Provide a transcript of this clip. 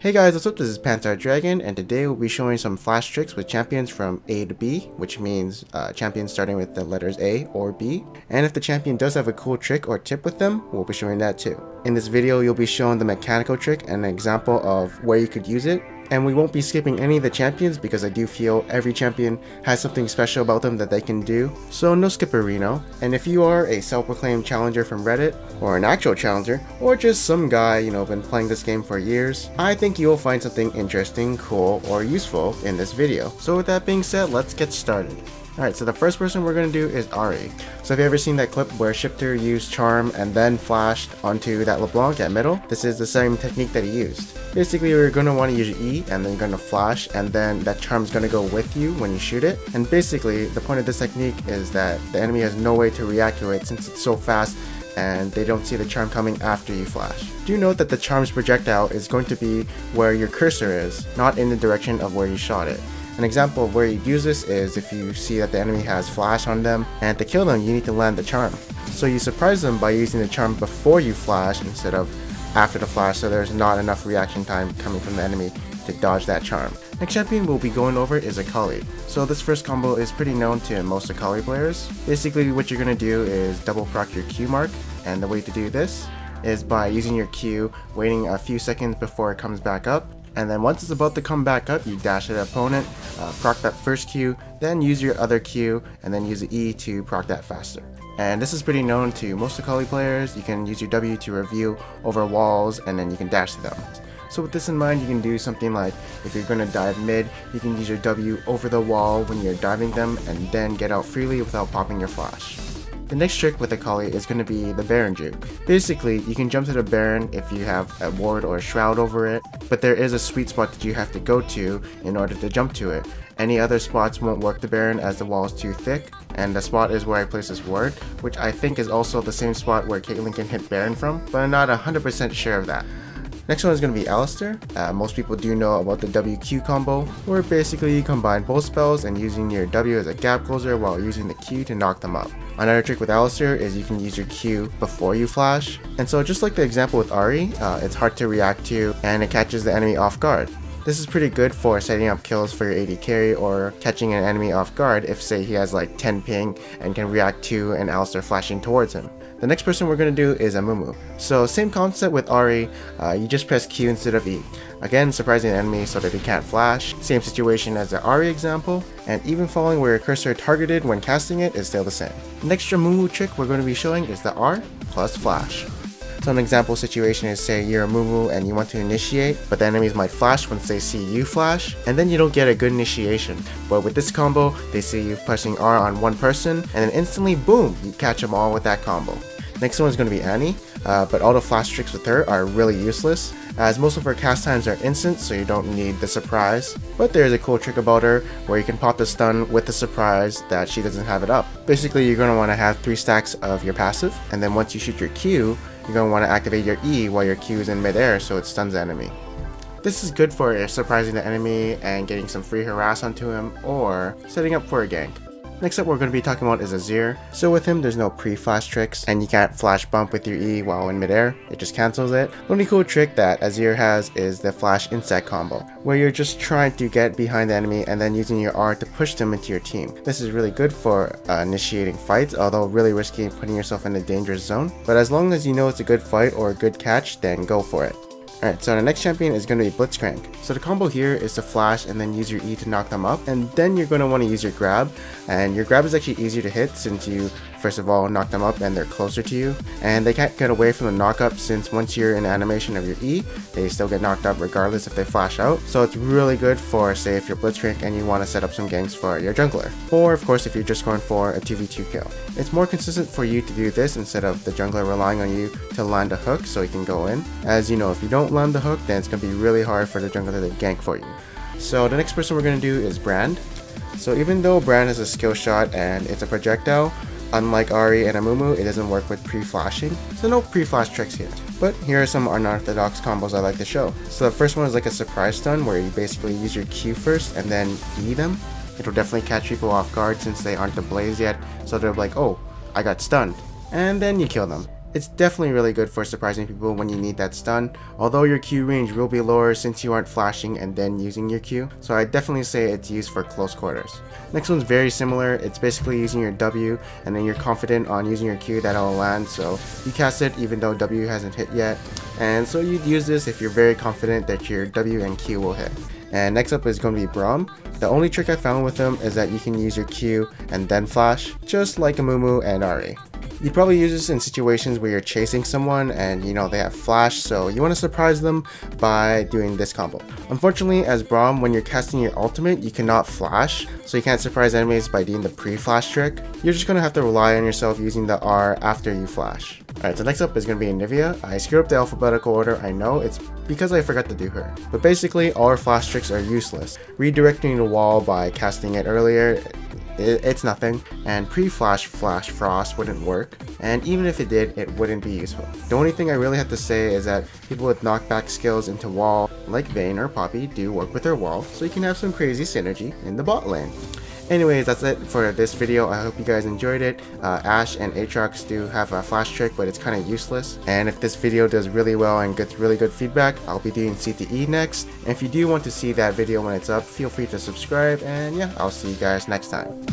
Hey guys, what's up? This is Panzer Dragon, and today we'll be showing some flash tricks with champions from A to B, which means champions starting with the letters A or B. And if the champion does have a cool trick or tip with them, we'll be showing that too. In this video, you'll be shown the mechanical trick and an example of where you could use it. And we won't be skipping any of the champions because I do feel every champion has something special about them that they can do. So no skipperino. And if you are a self-proclaimed challenger from Reddit, or an actual challenger, or just some guy, been playing this game for years, I think you'll find something interesting, cool, or useful in this video. So with that being said, let's get started. Alright, so the first person we're going to do is Ahri. So have you ever seen that clip where Shifter used Charm and then flashed onto that LeBlanc at middle? This is the same technique that he used. Basically, you're going to want to use your E and then you're going to flash, and then that Charm's going to go with you when you shoot it. And basically, the point of this technique is that the enemy has no way to react to it since it's so fast and they don't see the charm coming after you flash. Do note that the charm's projectile is going to be where your cursor is, not in the direction of where you shot it. An example of where you use this is if you see that the enemy has flash on them, and to kill them you need to land the charm. So you surprise them by using the charm before you flash instead of after the flash, so there's not enough reaction time coming from the enemy to dodge that charm. Next champion we'll be going over is Akali. So this first combo is pretty known to most Akali players. Basically what you're going to do is double proc your Q mark, and the way to do this is by using your Q, waiting a few seconds before it comes back up. And then once it's about to come back up, you dash at the opponent, proc that first Q, then use your other Q, and then use the E to proc that faster. And this is pretty known to most Akali players. You can use your W to review over walls, and then you can dash to them. So with this in mind, you can do something like, if you're going to dive mid, you can use your W over the wall when you're diving them, and then get out freely without popping your flash. The next trick with Akali is going to be the Baron juke. Basically, you can jump to the Baron if you have a ward or a shroud over it, but there is a sweet spot that you have to go to in order to jump to it. Any other spots won't work the Baron as the wall is too thick, and the spot is where I place this ward, which I think is also the same spot where Caitlyn can hit Baron from, but I'm not 100% sure of that. Next one is going to be Alistar. Most people do know about the WQ combo, where basically you combine both spells and using your W as a gap closer while using the Q to knock them up. Another trick with Alistar is you can use your Q before you flash. And so just like the example with Ahri, it's hard to react to and it catches the enemy off guard. This is pretty good for setting up kills for your AD carry or catching an enemy off guard if say he has like 10 ping and can react to an Alistar flashing towards him. The next person we're going to do is Amumu. So same concept with Ahri, you just press Q instead of E. Again, surprising the enemy so that they can't flash. Same situation as the Ahri example, and even following where your cursor targeted when casting it is still the same. The next Amumu trick we're going to be showing is the R plus flash. So an example situation is, say you're a Mumu and you want to initiate, but the enemies might flash once they see you flash, and then you don't get a good initiation. But with this combo, they see you pressing R on one person, and then instantly, boom, you catch them all with that combo. Next one is going to be Annie, but all the flash tricks with her are really useless, as most of her cast times are instant, so you don't need the surprise. But there is a cool trick about her, where you can pop the stun with the surprise that she doesn't have it up. Basically, you're going to want to have 3 stacks of your passive, and then once you shoot your Q, you're going to want to activate your E while your Q is in midair so it stuns the enemy. This is good for surprising the enemy and getting some free harass onto him, or setting up for a gank. Next up we're going to be talking about is Azir. So with him there's no pre-flash tricks, and you can't flash bump with your E while in midair, it just cancels it. The only cool trick that Azir has is the flash insect combo, where you're just trying to get behind the enemy and then using your R to push them into your team. This is really good for initiating fights, although really risky putting yourself in a dangerous zone. But as long as you know it's a good fight or a good catch, then go for it. Alright, so the next champion is going to be Blitzcrank. So the combo here is to flash and then use your E to knock them up, and then you're going to want to use your grab, and your grab is actually easier to hit since you first of all knock them up and they're closer to you, and they can't get away from the knock up since once you're in animation of your E, they still get knocked up regardless if they flash out. So it's really good for, say, if you're Blitzcrank and you want to set up some ganks for your jungler, or of course if you're just going for a 2v2 kill. It's more consistent for you to do this instead of the jungler relying on you to land a hook so he can go in, as you know if you don't land the hook then it's going to be really hard for the jungler to gank for you. So the next person we're going to do is Brand. So even though Brand has a skill shot and it's a projectile, unlike Ahri and Amumu, it doesn't work with pre-flashing, so no pre-flash tricks here. But here are some unorthodox combos I like to show. So the first one is like a surprise stun, where you basically use your Q first and then E them. It'll definitely catch people off guard since they aren't ablaze yet, so they're like, oh, I got stunned. And then you kill them. it's definitely really good for surprising people when you need that stun, although your Q range will be lower since you aren't flashing and then using your Q, so I definitely say it's used for close quarters. Next one's very similar. It's basically using your W and then you're confident on using your Q that it'll land, so you cast it even though W hasn't hit yet, and so you'd use this if you're very confident that your W and Q will hit. And next up is going to be Braum. The only trick I found with him is that you can use your Q and then flash, just like Amumu and Ari. You probably use this in situations where you're chasing someone and you know they have flash, so you want to surprise them by doing this combo. Unfortunately, as Braum, when you're casting your ultimate, you cannot flash, so you can't surprise enemies by doing the pre-flash trick. You're just going to have to rely on yourself using the R after you flash. Alright, so next up is going to be Anivia. I screwed up the alphabetical order, I know, it's because I forgot to do her. But basically, all her flash tricks are useless. Redirecting the wall by casting it earlier, it's nothing, and pre-flash flash frost wouldn't work, and even if it did, it wouldn't be useful. The only thing I really have to say is that people with knockback skills into wall, like Vayne or Poppy, do work with their wall, so you can have some crazy synergy in the bot lane. Anyways, that's it for this video. I hope you guys enjoyed it. Ashe and Aatrox do have a flash trick, but it's kind of useless. And if this video does really well and gets really good feedback, I'll be doing C to E next. And if you do want to see that video when it's up, feel free to subscribe. And yeah, I'll see you guys next time.